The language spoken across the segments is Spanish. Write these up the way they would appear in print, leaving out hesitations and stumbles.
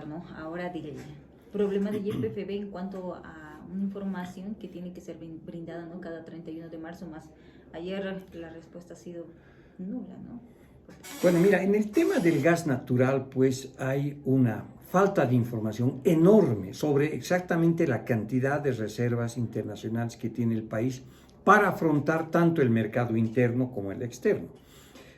¿no? Ahora del problema de YPFB en cuanto a una información que tiene que ser brindada, ¿no? Cada 31 de marzo más. Ayer la respuesta ha sido nula, ¿no? Bueno, mira, en el tema del gas natural, pues hay una falta de información enorme sobre exactamente la cantidad de reservas internacionales que tiene el país para afrontar tanto el mercado interno como el externo.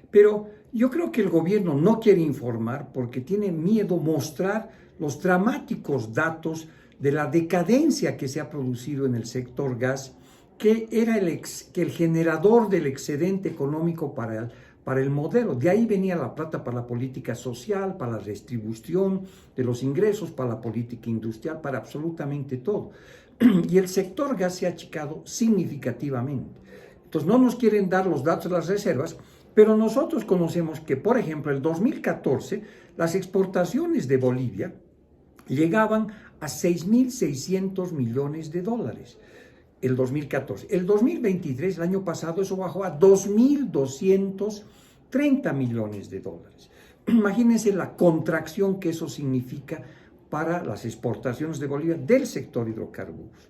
Pero yo creo que el gobierno no quiere informar porque tiene miedo mostrar los dramáticos datos de la decadencia que se ha producido en el sector gas, que era el generador del excedente económico para el modelo. De ahí venía la plata para la política social, para la redistribución de los ingresos, para la política industrial, para absolutamente todo. Y el sector gas se ha achicado significativamente. Entonces no nos quieren dar los datos de las reservas, pero nosotros conocemos que, por ejemplo, el 2014, las exportaciones de Bolivia llegaban a 6.600 millones de dólares. El 2014. El 2023, el año pasado, eso bajó a 2.230 millones de dólares. Imagínense la contracción que eso significa para las exportaciones de Bolivia del sector hidrocarburos.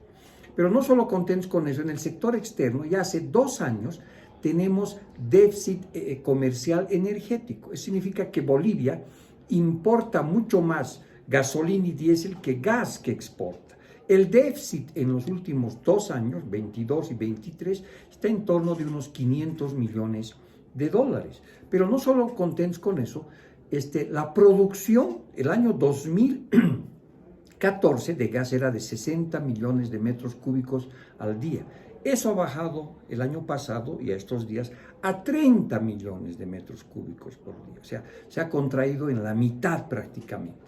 Pero no solo contentos con eso, en el sector externo ya hace 2 años tenemos déficit comercial energético. Eso significa que Bolivia importa mucho más gasolina y diésel que gas que exporta. El déficit en los últimos 2 años, 22 y 23, está en torno de unos 500 millones de dólares. Pero no solo contentos con eso, la producción el año 2014 de gas era de 60 millones de metros cúbicos al día. Eso ha bajado el año pasado y a estos días a 30 millones de metros cúbicos por día. O sea, se ha contraído en la mitad prácticamente.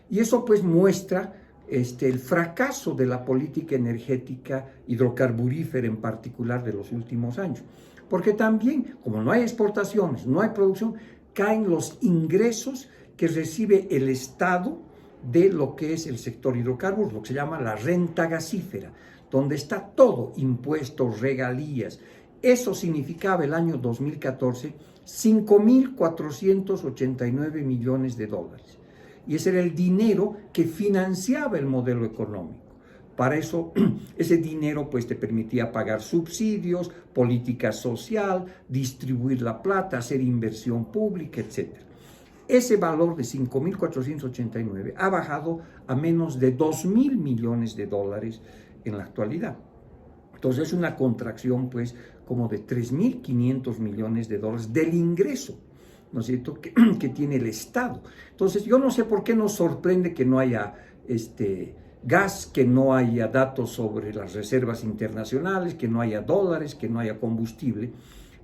Y eso pues muestra el fracaso de la política energética hidrocarburífera en particular de los últimos años. Porque también, como no hay exportaciones, no hay producción, caen los ingresos que recibe el Estado de lo que es el sector hidrocarburos, lo que se llama la renta gasífera, donde está todo, impuestos, regalías. Eso significaba el año 2014 5.489 millones de dólares. Y ese era el dinero que financiaba el modelo económico. Para eso, ese dinero pues te permitía pagar subsidios, política social, distribuir la plata, hacer inversión pública, etc. Ese valor de 5.489 ha bajado a menos de 2.000 millones de dólares en la actualidad. Entonces es una contracción pues como de 3.500 millones de dólares del ingreso, ¿no es cierto?, que tiene el Estado. Entonces yo no sé por qué nos sorprende que no haya gas, que no haya datos sobre las reservas internacionales, que no haya dólares, que no haya combustible,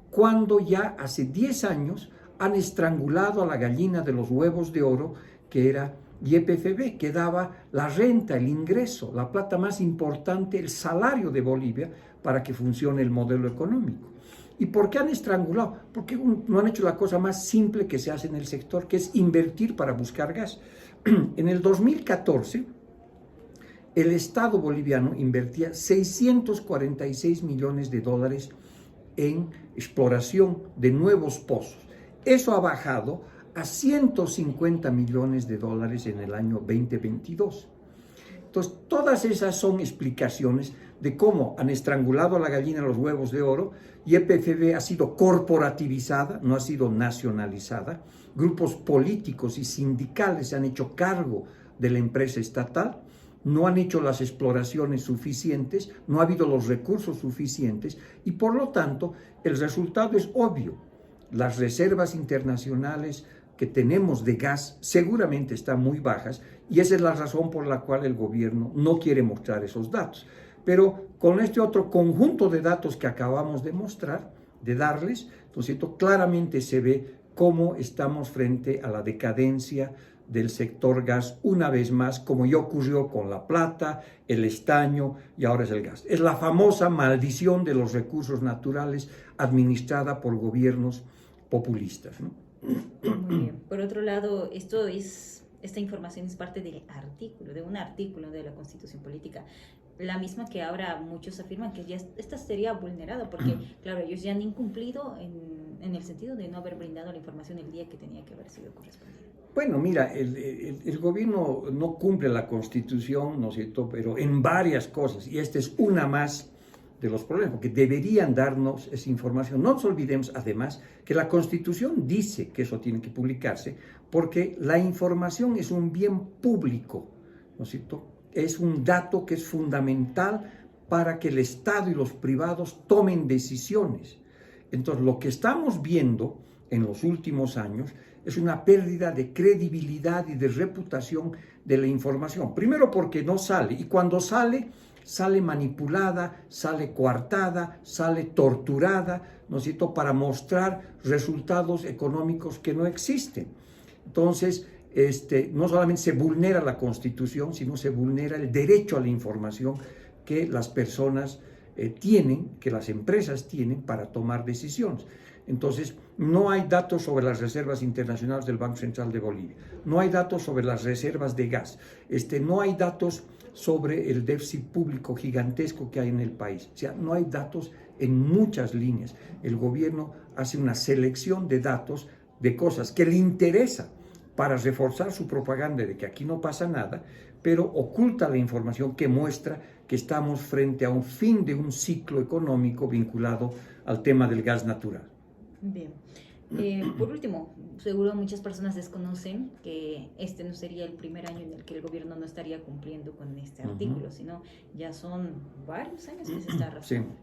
cuando ya hace 10 años han estrangulado a la gallina de los huevos de oro, que era YPFB, que daba la renta, el ingreso, la plata más importante, el salario de Bolivia para que funcione el modelo económico. ¿Y por qué han estrangulado? Porque no han hecho la cosa más simple que se hace en el sector, que es invertir para buscar gas. En el 2014, el Estado boliviano invertía 646 millones de dólares en exploración de nuevos pozos. Eso ha bajado a 150 millones de dólares en el año 2022. Entonces, todas esas son explicaciones de cómo han estrangulado a la gallina los huevos de oro. YPFB ha sido corporativizada, no ha sido nacionalizada. Grupos políticos y sindicales se han hecho cargo de la empresa estatal, no han hecho las exploraciones suficientes, no ha habido los recursos suficientes y por lo tanto el resultado es obvio. Las reservas internacionales que tenemos de gas seguramente están muy bajas y esa es la razón por la cual el gobierno no quiere mostrar esos datos. Pero con este otro conjunto de datos que acabamos de mostrar, de darles, entonces claramente se ve cómo estamos frente a la decadencia del sector gas una vez más, como ya ocurrió con la plata, el estaño y ahora es el gas. Es la famosa maldición de los recursos naturales administrada por gobiernos populistas, ¿no? Muy bien. Por otro lado, esta información es parte de un artículo de la Constitución Política, la misma que ahora muchos afirman que ya esta sería vulnerada, porque claro, ellos ya han incumplido en el sentido de no haber brindado la información el día que tenía que haber sido correspondiente. Bueno, mira, el gobierno no cumple la Constitución, ¿no es cierto?, pero en varias cosas, y esta es una más de los problemas, porque deberían darnos esa información. No nos olvidemos, además, que la Constitución dice que eso tiene que publicarse, porque la información es un bien público, ¿no es cierto?, es un dato que es fundamental para que el Estado y los privados tomen decisiones. Entonces, lo que estamos viendo en los últimos años es una pérdida de credibilidad y de reputación de la información. Primero porque no sale, y cuando sale, sale manipulada, sale coartada, sale torturada, ¿no es cierto?, para mostrar resultados económicos que no existen. Entonces, no solamente se vulnera la Constitución, sino se vulnera el derecho a la información que las personas tienen, que las empresas tienen para tomar decisiones. Entonces, no hay datos sobre las reservas internacionales del Banco Central de Bolivia, no hay datos sobre las reservas de gas, no hay datos sobre el déficit público gigantesco que hay en el país. O sea, no hay datos en muchas líneas. El gobierno hace una selección de datos de cosas que le interesa para reforzar su propaganda de que aquí no pasa nada, pero oculta la información que muestra que estamos frente a un fin de un ciclo económico vinculado al tema del gas natural. Bien. Por último, seguro muchas personas desconocen que este no sería el primer año en el que el gobierno no estaría cumpliendo con este artículo, sino ya son varios años que se está arrastrando. Sí.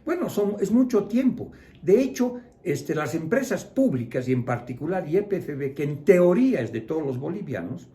Bueno, es mucho tiempo. De hecho, las empresas públicas y en particular YPFB, que en teoría es de todos los bolivianos,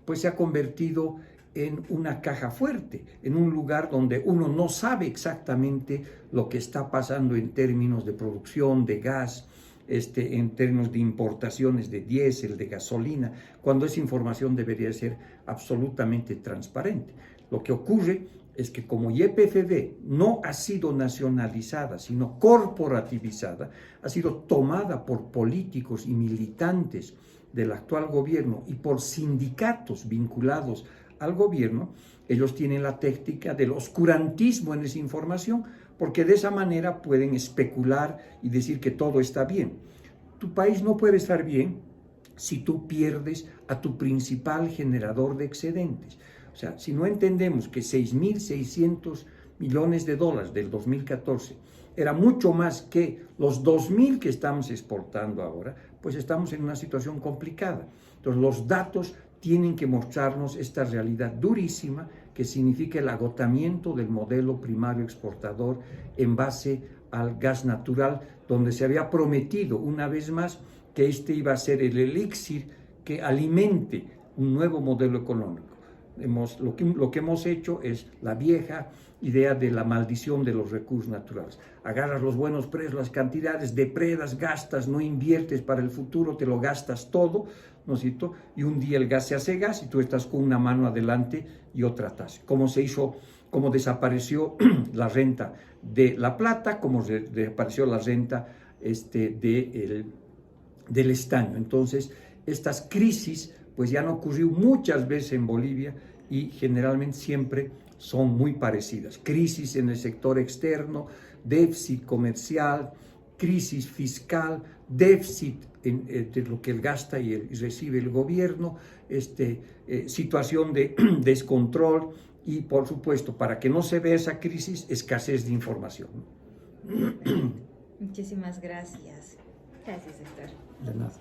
pues se ha convertido en una caja fuerte, en un lugar donde uno no sabe exactamente lo que está pasando en términos de producción de gas, en términos de importaciones de diésel, de gasolina, cuando esa información debería ser absolutamente transparente. Lo que ocurre es que como YPFB no ha sido nacionalizada, sino corporativizada, ha sido tomada por políticos y militantes del actual gobierno y por sindicatos vinculados al gobierno, ellos tienen la técnica del oscurantismo en esa información, porque de esa manera pueden especular y decir que todo está bien. Tu país no puede estar bien si tú pierdes a tu principal generador de excedentes. O sea, si no entendemos que 6.600 millones de dólares del 2014 era mucho más que los 2.000 que estamos exportando ahora, pues estamos en una situación complicada. Entonces, los datos tienen que mostrarnos esta realidad durísima que significa el agotamiento del modelo primario exportador en base al gas natural, donde se había prometido una vez más que iba a ser el elixir que alimente un nuevo modelo económico. Lo que hemos hecho es la vieja idea de la maldición de los recursos naturales. Agarras los buenos precios, las cantidades, depredas, gastas, no inviertes para el futuro, te lo gastas todo, ¿no es cierto? Y un día el gas se hace gas y tú estás con una mano adelante y otra atrás. Como desapareció la renta de la plata, como desapareció la renta del estaño. Entonces, estas crisis pues ya han ocurrido muchas veces en Bolivia y generalmente siempre son muy parecidas. Crisis en el sector externo, déficit comercial, crisis fiscal, déficit de lo que gasta y recibe el gobierno, situación de descontrol y, por supuesto, para que no se vea esa crisis, escasez de información. Muchísimas gracias. Gracias, Héctor. De nada.